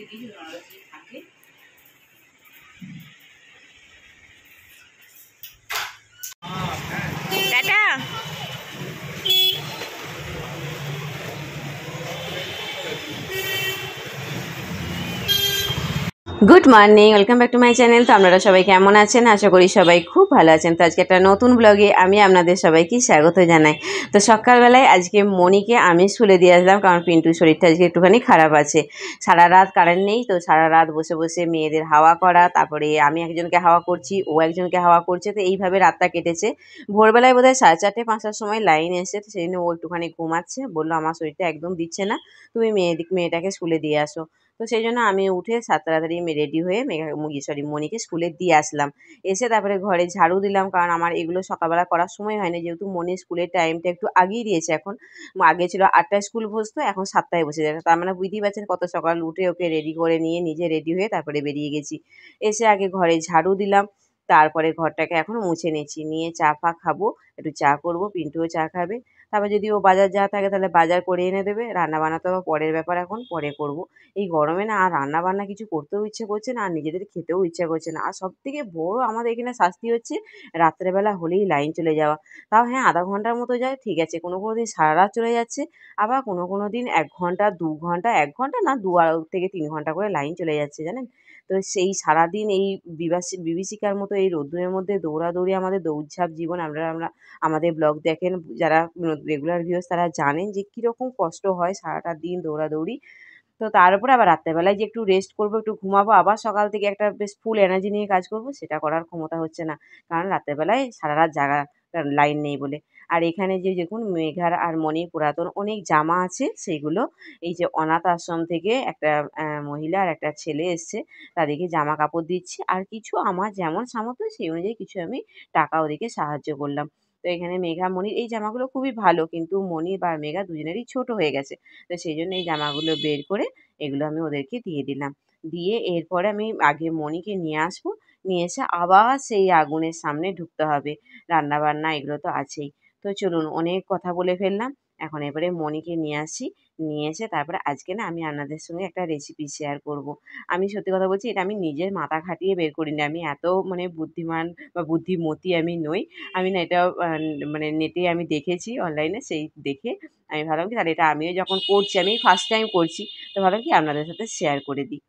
রেখে দিই ওনারা যদি থাকে। Tata. Good morning, welcome back to my channel. তো আপনারা সবাই কেমন আছেন? আশা করি সবাই খুব ভালো আছেন। তো আজকে একটা নতুন ব্লগে আমি আপনাদের সবাইকে স্বাগত জানাই। তো সকালবেলায় আজকে মনিকে আমি স্কুলে দিয়ে আসলাম, কারণ পিন্টুর শরীরটা আজকে একটুখানি খারাপ আছে। সারা রাত কারেন্ট নেই, তো সারা রাত বসে বসে মেয়েদের হাওয়া করা, তারপরে আমি একজনকে হাওয়া করছি, ও একজনকে হাওয়া করছে, তো এইভাবে রাতটা কেটেছে। ভোরবেলায় বোধহয় 4:30 5টার সময় লাইন এসে, তো সেই জন্য ও একটুখানি ঘুমাচ্ছে। বললো আমার শরীরটা একদম দিচ্ছে না, তুমি মেয়েটাকে স্কুলে দিয়ে আসো। তো সেই জন্য আমি উঠে তাড়াতাড়ি রেডি হয়ে মনিকে স্কুলে দিয়ে আসলাম। এসে তারপরে ঘরে ঝাড়ু দিলাম, কারণ আমার এগুলো সকালবেলা করার সময় হয় না, যেহেতু মনির স্কুলের টাইমটা একটু আগিয়ে দিয়েছে। এখন আগে ছিল 8টায় স্কুল বসতো, এখন 7টায় বসে যায়। তার মানে বুঝতেই পারছেন কত সকাল উঠে ওকে রেডি করে নিয়ে নিজে রেডি হয়ে তারপরে বেরিয়ে গেছি। এসে আগে ঘরে ঝাড়ু দিলাম, তারপরে ঘরটাকে এখন মুছে নিচ্ছি, নিয়ে চা ফা খাবো, একটু চা করবো, পিন্টুও চা খাবে। তারপর যদি ও বাজার যাওয়া থাকে তাহলে বাজার করে এনে দেবে। রান্না বান্না তো পরের ব্যাপার, এখন পরে করবো। এই গরমে না আর রান্না বান্না কিছু করতেও ইচ্ছে করছে না, আর নিজেদের খেতেও ইচ্ছা করছে না। আর সব থেকে বড় আমাদের এখানে শাস্তি হচ্ছে রাত্রেবেলা হলেই লাইন চলে যাওয়া। তাও হ্যাঁ, আধা ঘন্টার মতো যায়, ঠিক আছে। কোনো কোনো দিন সারা রাত চলে যাচ্ছে, আবার কোনো কোনো দিন 1 ঘন্টা 2 ঘন্টা, 1 ঘন্টা না 2 থেকে 3 ঘন্টা করে লাইন চলে যাচ্ছে, জানেন। তো সেই সারাদিন এই বিভীষিকার মতো এই রোদ্দুরের মধ্যে দৌড়াদৌড়ি, আমাদের দৌড়ঝাঁপ জীবন। আমরা আমাদের ব্লগ দেখেন যারা রেগুলার ভিউয়ার্স, তারা জানেন যে কীরকম কষ্ট হয় সারাটা দিন দৌড়াদৌড়ি। তো তার উপরে আবার রাত্রেবেলায় যে একটু রেস্ট করবো, একটু ঘুমাবো, আবার সকাল থেকে একটা বেশ ফুল এনার্জি নিয়ে কাজ করবো, সেটা করার ক্ষমতা হচ্ছে না, কারণ রাত্রেবেলায় সারা রাত জাগা, লাইন নেই বলে। আর এখানে যে দেখুন মেঘার আর মনির পুরাতন অনেক জামা আছে, সেইগুলো এই যে অনাথ আশ্রম থেকে একটা মহিলা আর একটা ছেলে এসছে, তাদেরকে জামা কাপড় দিচ্ছি। আর কিছু আমার যেমন সামর্থ্য সেই অনুযায়ী কিছু আমি টাকা ওদেরকে সাহায্য করলাম। তো এখানে মেঘা মনির এই জামাগুলো খুবই ভালো, কিন্তু মনি বা মেঘা দুজনেরই ছোট হয়ে গেছে। তো সেই জন্য এই জামাগুলো বের করে এগুলো আমি ওদেরকে দিয়ে দিলাম। দিয়ে এরপরে আমি আগে মনিকে নিয়ে আসবো, নিয়ে এসে আবার সেই আগুনের সামনে ঢুকতে হবে। রান্না বান্না এগুলো তো আছেই। তো চলুন, অনেক কথা বলে ফেললাম। এখন এবারে মনিকে নিয়ে আসি, নিয়ে এসে তারপরে আজকে না আমি আপনাদের সঙ্গে একটা রেসিপি শেয়ার করব। আমি সত্যি কথা বলছি, এটা আমি নিজের মাথা খাটিয়ে বের করিনি। আমি এত মানে বুদ্ধিমান বা বুদ্ধিমতী আমি নই। আমি না এটা মানে নেটে আমি দেখেছি, অনলাইনে, সেই দেখে আমি ভাবলাম কি তাহলে এটা আমিও যখন করছি, আমি ফার্স্ট টাইম করছি, তো ভাবলাম কি আপনাদের সাথে শেয়ার করে দিই।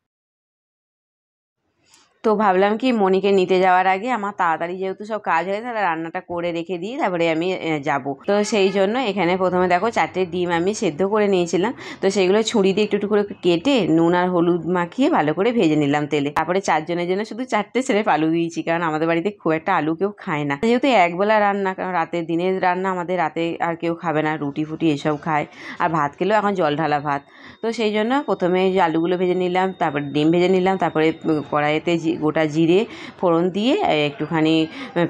তো ভাবলাম কি মনিকে নিতে যাওয়ার আগে আমার তাড়াতাড়ি যেহেতু সব কাজ হয়ে, তাহলে রান্নাটা করে রেখে দিই, তারপরে আমি যাব। তো সেই জন্য এখানে প্রথমে দেখো 4টে ডিম আমি সেদ্ধ করে নিয়েছিলাম। তো সেইগুলো ছুরি দিয়ে একটু একটু করে কেটে নুন আর হলুদ মাখিয়ে ভালো করে ভেজে নিলাম তেলে। তারপরে 4 জনের জন্য শুধু 4টে স্রেফ আলু দিয়েছি, কারণ আমাদের বাড়িতে খুব একটা আলু কেউ খায় না, যেহেতু একবেলা রান্না, কারণ দিনের রান্না আমাদের রাতে আর কেউ খাবে না, রুটি ফুটি এসব খায়। আর ভাত খেলেও এখন জল ঢালা ভাত। তো সেই জন্য প্রথমে যে আলুগুলো ভেজে নিলাম, তারপরে ডিম ভেজে নিলাম, তারপরে কড়াইতে গোটা জিরে ফোড়ন দিয়ে একটুখানি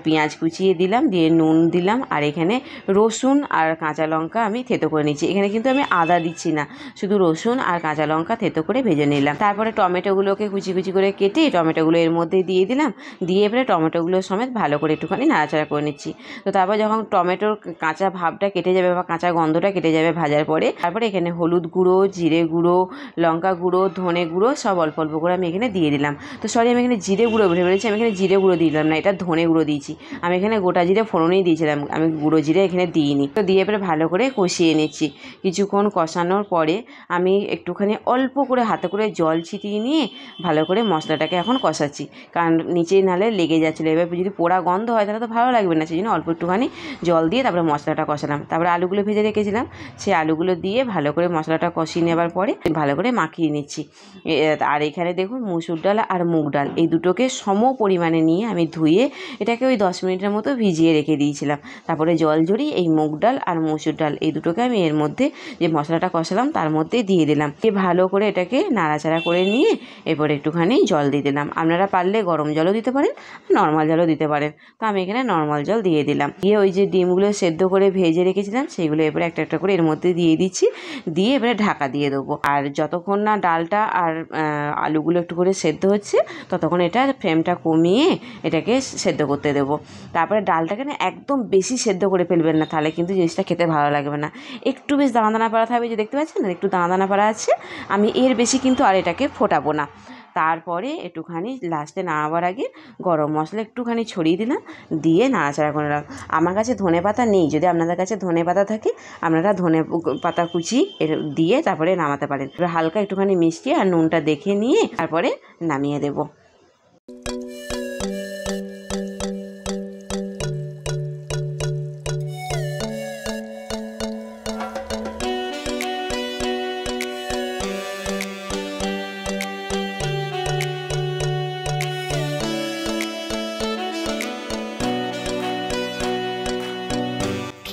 পেঁয়াজ কুচিয়ে দিলাম, দিয়ে নুন দিলাম, আর এখানে রসুন আর কাঁচা লঙ্কা আমি থেতো করে নিচ্ছি। এখানে কিন্তু আমি আদা দিচ্ছি না, শুধু রসুন আর কাঁচা লঙ্কা থেতো করে ভেজে নিলাম। তারপরে টমেটোগুলোকে কুচি কুচি করে কেটে টমেটোগুলো এর মধ্যে দিয়ে দিলাম, দিয়ে এবারে টমেটোগুলো সমেত ভালো করে একটুখানি নাড়াচাড়া করে নিচ্ছি। তো তারপর যখন টমেটোর কাঁচা ভাবটা কেটে যাবে বা কাঁচা গন্ধটা কেটে যাবে ভাজার পরে, তারপরে এখানে হলুদ গুঁড়ো, জিরে গুঁড়ো, লঙ্কা গুঁড়ো, ধনে গুঁড়ো সব অল্প অল্প করে আমি এখানে দিয়ে দিলাম। তো সরি, আমি এখানে জিরে গুঁড়ো বলে বলেছি, আমি এখানে জিরে গুঁড়ো দিলাম না, এটা ধনে গুঁড়ো দিয়েছি। আমি এখানে গোটা জিরে ফোড়নেই দিয়েছিলাম, আমি গুঁড়ো জিরে এখানে দিইনি। তো দিয়ে এবারে ভালো করে কষিয়ে নিচ্ছি। কিছুক্ষণ কষানোর পরে আমি একটুখানি অল্প করে হাতে করে জল ছিটিয়ে নিয়ে ভালো করে মশলাটাকে এখন কষাচ্ছি, কারণ নিচে নালে লেগে যাচ্ছিলো। এবার যদি পোড়া গন্ধ হয় তাহলে তো ভালো লাগবে না, সেই জন্য অল্প একটুখানি জল দিয়ে তারপরে মশলাটা কষালাম। তারপরে আলুগুলো ভেজে রেখেছিলাম, সেই আলুগুলো দিয়ে ভালো করে মশলাটা কষিয়ে নেবার পরে ভালো করে মাখিয়ে নিচ্ছি। আর এখানে দেখুন মুসুর ডাল আর মুগ ডাল এই দুটোকে সম পরিমাণে নিয়ে আমি ধুয়ে এটাকে ওই 10 মিনিটের মতো ভিজিয়ে রেখে দিয়েছিলাম। তারপরে জল ঝরিয়ে এই মুগ ডাল আর মুসুর ডাল এই দুটোকে আমি এর মধ্যে যে মশলাটা কষালাম তার মধ্যে দিয়ে দিলাম, দিয়ে ভালো করে এটাকে নাড়াচাড়া করে নিয়ে এরপর একটুখানি জল দিয়ে দিলাম। আপনারা পারলে গরম জলও দিতে পারেন, নর্মাল জলও দিতে পারেন। তো আমি এখানে নর্মাল জল দিয়ে দিলাম, দিয়ে ওই যে ডিমগুলো সেদ্ধ করে ভেজে রেখেছিলাম সেইগুলো এবারে একটা একটা করে এর মধ্যে দিয়ে দিচ্ছি, দিয়ে এবারে ঢাকা দিয়ে দেবো। আর যতক্ষণ না ডালটা আর আলুগুলো একটু করে সেদ্ধ হচ্ছে ততক্ষণ ততক্ষণ এটা ফ্লেমটা কমিয়ে এটাকে সেদ্ধ করতে দেবো। তারপরে ডালটাকে না একদম বেশি সেদ্ধ করে ফেলবেন না, তাহলে কিন্তু জিনিসটা খেতে ভালো লাগবে না। একটু বেশ দানা দানা পাড়া থাকবে, যে দেখতে পাচ্ছেন না একটু দানা দানা পাড়া আছে, আমি এর বেশি কিন্তু আর এটাকে ফোটাবো না। তারপরে একটুখানি লাস্টে নামাবার আগে গরম মশলা একটুখানি ছড়িয়ে দিলাম, দিয়ে নাড়াচাড়া করে নিলাম। আমার কাছে ধনে পাতা নেই, যদি আপনাদের কাছে ধনে পাতা থাকে আপনারা ধনে পাতা কুচি দিয়ে তারপরে নামাতে পারেন। হালকা একটুখানি মিষ্টি আর নুনটা দেখে নিয়ে তারপরে নামিয়ে দেবো।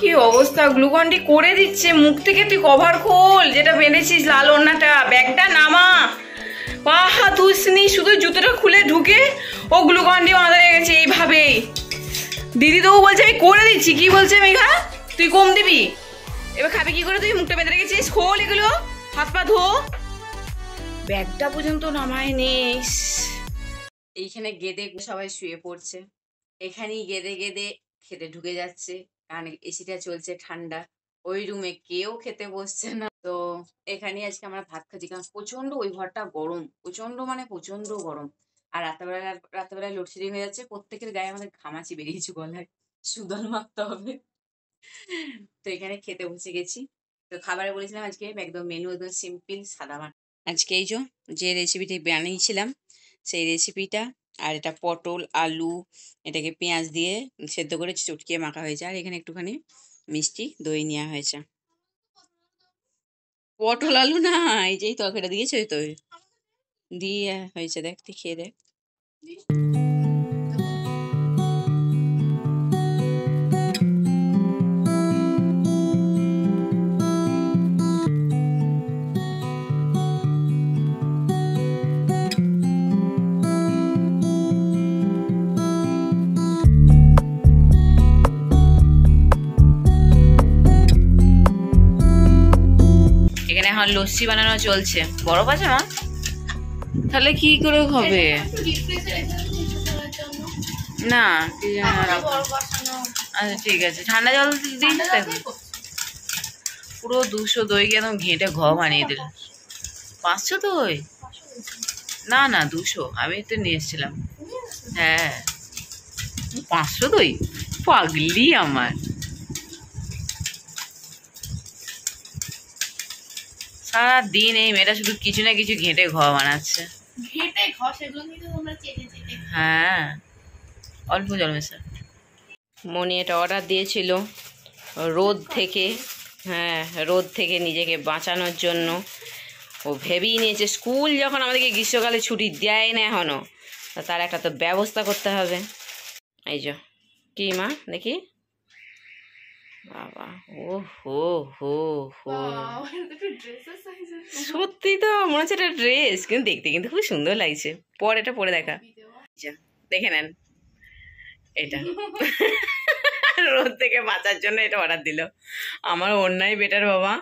কি অবস্থা, গ্লুকন্ডি করে দিচ্ছে। মুখ থেকে তুই কভার খোল, যেটা বেঁধেছিস লাল ওড়নাটা, ব্যাগটা নামা। পাহা তুসনি, শুধু জুতোটা খুলে ঢুকে ও গ্লুকন্ডি মাথায় গেছে এইভাবেই। দিদি তো বলছে আমি করে দিচ্ছি, কি বলছে মেঘা তুই কম দিবি? এবার খাবি কি করে? তুই মুখটা বেঁধে রেখেছিস, খোল এগুলো, হাত পা ধো। ব্যাগটা পর্যন্ত নামায় নিস। এইখানে গেদে সবাই শুয়ে পড়ছে, এখানেই গেদে গেদে খেতে ঢুকে যাচ্ছে, কারণ এসিটা চলছে ঠান্ডা। ওই রুমে কেউ খেতে বসছে না। তো এখানেই আজকে আমরা ভাত খাচ্ছি, কারণ প্রচন্ড ওই ঘরটা গরম, প্রচন্ড মানে প্রচন্ড গরম। আর রাত্রেবেলায় লোডশেডিং হয়ে যাচ্ছে, প্রত্যেকের গায়ে আমাদের ঘামাচি বেরিয়েছে, গলায় সুদল মারতে হবে। তো এখানে খেতে বসে গেছি। তো খাবারে বলেছিলাম আজকে একদম মেনু একদম সিম্পল সাদা মাছ। আজকে এই যে রেসিপিটি বানিয়েছিলাম সেই রেসিপিটা, আর এটা পটল আলু এটাকে পেঁয়াজ দিয়ে সেদ্ধ করে চটকিয়ে মাখা হয়েছে, আর এখানে একটুখানি মিষ্টি দই নেওয়া হয়েছে। পটল আলু না, এই যেই তরকারিটা দিয়েছে ওই তো দিয়ে হয়েছে, দেখ তুই খেয়ে দেখ। এখন লস্যি বানানো চলছে। বরফ আছে মা? তাহলে কি করে হবে? না কি আচ্ছা ঠিক আছে, ঠান্ডা জল দিই। দেখো পুরো 200 দইকে একদম ঘেঁটে বানিয়ে দিল। 500 দই? না না 200, আমি তো নিয়ে এসেছিলাম। হ্যাঁ 500 দই, পাগলি আমার। সারাদিন এই মেয়েটা শুধু কিছু না কিছু ঘেঁটে বানাচ্ছে। হ্যাঁ অল্প জল মেশা। মনি এটা অর্ডার দিয়েছিল রোদ থেকে, হ্যাঁ রোদ থেকে নিজেকে বাঁচানোর জন্য। ও ভেবেই নিয়েছে স্কুল যখন আমাদেরকে গ্রীষ্মকালে ছুটি দেয় না এখনও, তার একটা তো ব্যবস্থা করতে হবে। এই যে কি মা দেখি, বাবা ও হো হো হো, সত্যি তো মনে হচ্ছে একটা ড্রেস, কিন্তু দেখতে কিন্তু খুব সুন্দর লাগছে। পর এটা পরে দেখা, দেখে নেন এটা। রোদ থেকে বাঁচার জন্য এটা অর্ডার দিল। আমার অন্যায় বেটার বাবা।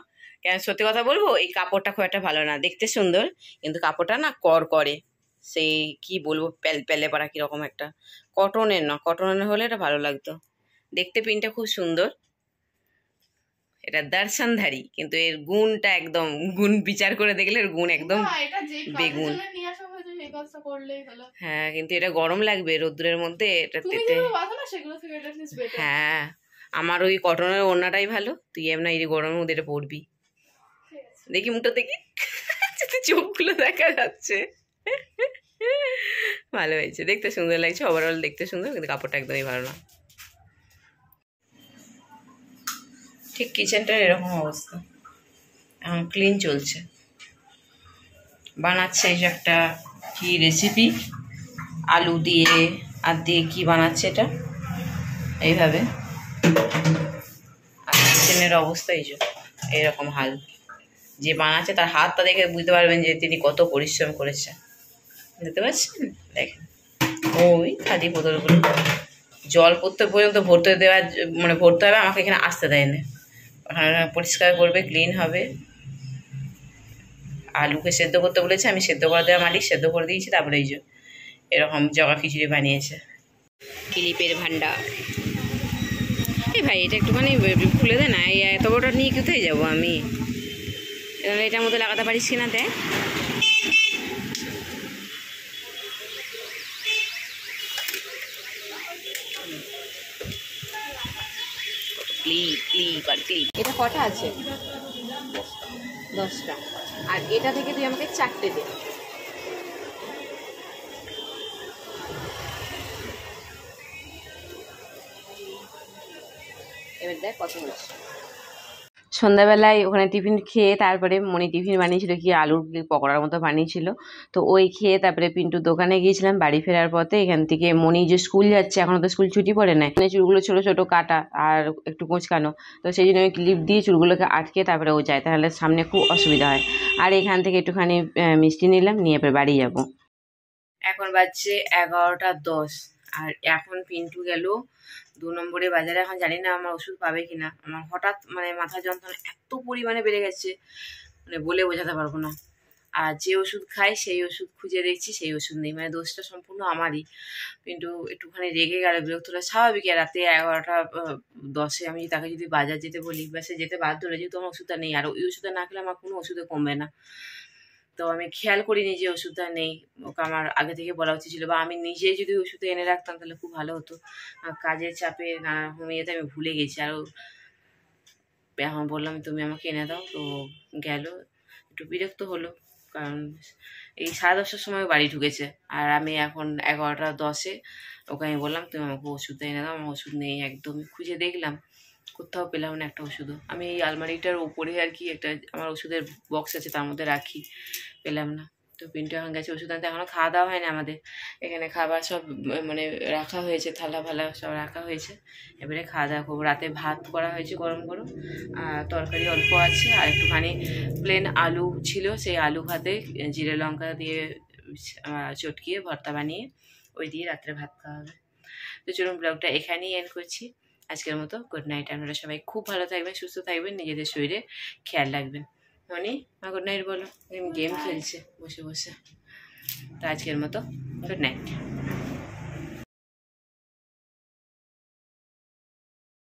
কেন সত্যি কথা বলবো, এই কাপড়টা খুব একটা ভালো না, দেখতে সুন্দর কিন্তু কাপড়টা না কর করে, সেই কি বলবো প্যালে পাড়া কিরকম একটা। কটনের না, কটনের হলে এটা ভালো লাগতো দেখতে। প্রিন্টটা খুব সুন্দর, এটা দর্শনধারী, কিন্তু এর গুণটা একদম গুণ বিচার করে দেখলে এর গুণ একদম বেগুন। হ্যাঁ কিন্তু এটা গরম লাগবে রোদ্দুরের মধ্যে এটা। হ্যাঁ আমার ওই কটনের ওড়নাটাই ভালো, তুই এমন এই গরমের মধ্যে এটা পরবি। দেখি মুখটা দেখি, চোখগুলো দেখা যাচ্ছে। ভালো হয়েছে, দেখতে সুন্দর লাগছে, ওভারঅল দেখতে সুন্দর, কিন্তু কাপড়টা একদমই ভালো না। ঠিক কিচেনটার এরকম অবস্থা, এখন ক্লিন চলছে। বানাচ্ছে এই যে একটা কি রেসিপি, আলু দিয়ে আর দিয়ে কি বানাচ্ছে এটা এইভাবে। আর কিচেনের অবস্থা এই যে এরকম হাল। যে বানাচ্ছে তার হাতটা দেখে বুঝতে পারবেন যে তিনি কত পরিশ্রম করেছে, বুঝতে পারছেন? দেখেন ওই খাদি বোতলগুলো জল পড়তে পর্যন্ত ভরতে দেওয়ার মানে ভরতে হবে, আমাকে এখানে আসতে দেয় না। পরিষ্কার করবে, ক্লিন হবে। আলুকে সেদ্ধ করতে বলেছে, আমি সেদ্ধ করে দেওয়া মালিক, সেদ্ধ করে দিয়েছি। তারপরে এই যে এরকম জগা খিচুড়ি বানিয়েছে। ক্লিপের ভান্ডার। এই ভাই এটা একটুখানি খুলে দে না, এই এত বড়টা নিয়ে কোথায় যাবো আমি? এটার মধ্যে লাগাতে পারিস কিনা দেখ। এটা কটা আছে? 10টা। আর এটা থেকে তুই আমাকে 4টে দে। এবার দেখ কত হচ্ছে। সন্ধ্যাবেলায় ওখানে টিফিন খেয়ে তারপরে মনি টিফিন বানিয়েছিল, কি আলুর পকোড়ার মতো বানিয়েছিল, তো ওই খেয়ে তারপরে পিন্টুর দোকানে গিয়েছিলাম। বাড়ি ফেরার পথে এখান থেকে মনি যে স্কুল যাচ্ছে, এখনো তো স্কুল ছুটি পড়ে নাই, চুলগুলো ছোট ছোট কাটা আর একটু কোঁচকানো, তো সেই জন্য আমি ক্লিপ দিয়ে চুলগুলোকে আটকে তারপরে ও যায়, তাহলে সামনে খুব অসুবিধা হয়। আর এখান থেকে একটুখানি মিষ্টি নিলাম, নিয়ে এবার বাড়ি যাব। এখন বাজছে 11টা 10, আর এখন পিন্টু গেল 2 নম্বরে বাজারে। এখন জানি না আমার ওষুধ পাবে কিনা। আমার হঠাৎ মানে মাথা যন্ত্রণা এত পরিমাণে বেড়ে গেছে, মানে বলে বোঝাতে পারবো না। আর যে ওষুধ খাই সেই ওষুধ খুঁজে দেখছি, সেই ওষুধ নেই। মানে দোষটা সম্পূর্ণ আমারই। কিন্তু একটুখানি রেগে গেল, বিরক্তটা স্বাভাবিক। রাতে 11টা 10-এ আমি তাকে যদি বাজার যেতে বলি বা সে যেতে বাধ্য হলে, যেহেতু আমার ওষুধটা নেই, আর ওই ওষুধটা না খেলে আমার কোনো ওষুধে কমবে না। তো আমি খেয়াল করিনি যে ওষুধটা নেই। ওকে আমার আগে থেকে বলা উচিত ছিল, বা আমি নিজে যদি ওষুধ এনে রাখতাম তাহলে খুব ভালো হতো। কাজের চাপে নানা ইয়েতে আমি ভুলে গেছি। আর এখন বললাম তুমি আমাকে এনে দাও, তো গেল। একটু বিরক্ত হলো, কারণ এই 10:30টার সময় বাড়ি ঢুকেছে, আর আমি এখন 11টা 10-এ ওকে আমি বললাম তুমি আমাকে ওষুধটা এনে দাও। আমার ওষুধ নেই একদম। খুঁজে দেখলাম, কোথাও পেলাম না একটা ওষুধও। আমি এই আলমারিটার উপরে আর কি একটা আমার ওষুধের বক্স আছে, তার মধ্যে রাখি, পেলাম না। তো পিন্টু এখন গেছে ওষুধ আনতে। এখনও খাওয়া দাওয়া হয়নি আমাদের। এখানে খাবার সব মানে রাখা হয়েছে, থালা ফালা সব রাখা হয়েছে। এবারে খাওয়া দাওয়া করবো। রাতে ভাত করা হয়েছে গরম গরম, তরকারি অল্প আছে, আর একটুখানি প্লেন আলু ছিল, সেই আলু ভাতে জিরে লঙ্কা দিয়ে চটকিয়ে ভর্তা বানিয়ে ওই দিয়ে রাত্রে ভাত খাওয়া হবে। তো চলুন ব্লগটা এখানেই এন্ড করছি আজকের মতো। Good night. আপনারা সবাই খুব ভালো থাকবেন, সুস্থ থাকবেন, নিজেদের শরীরে খেয়াল রাখবেন। মনি গুড নাইট বলো। গেম খেলছে বসে বসে। তো আজকের মতো গুড নাইট।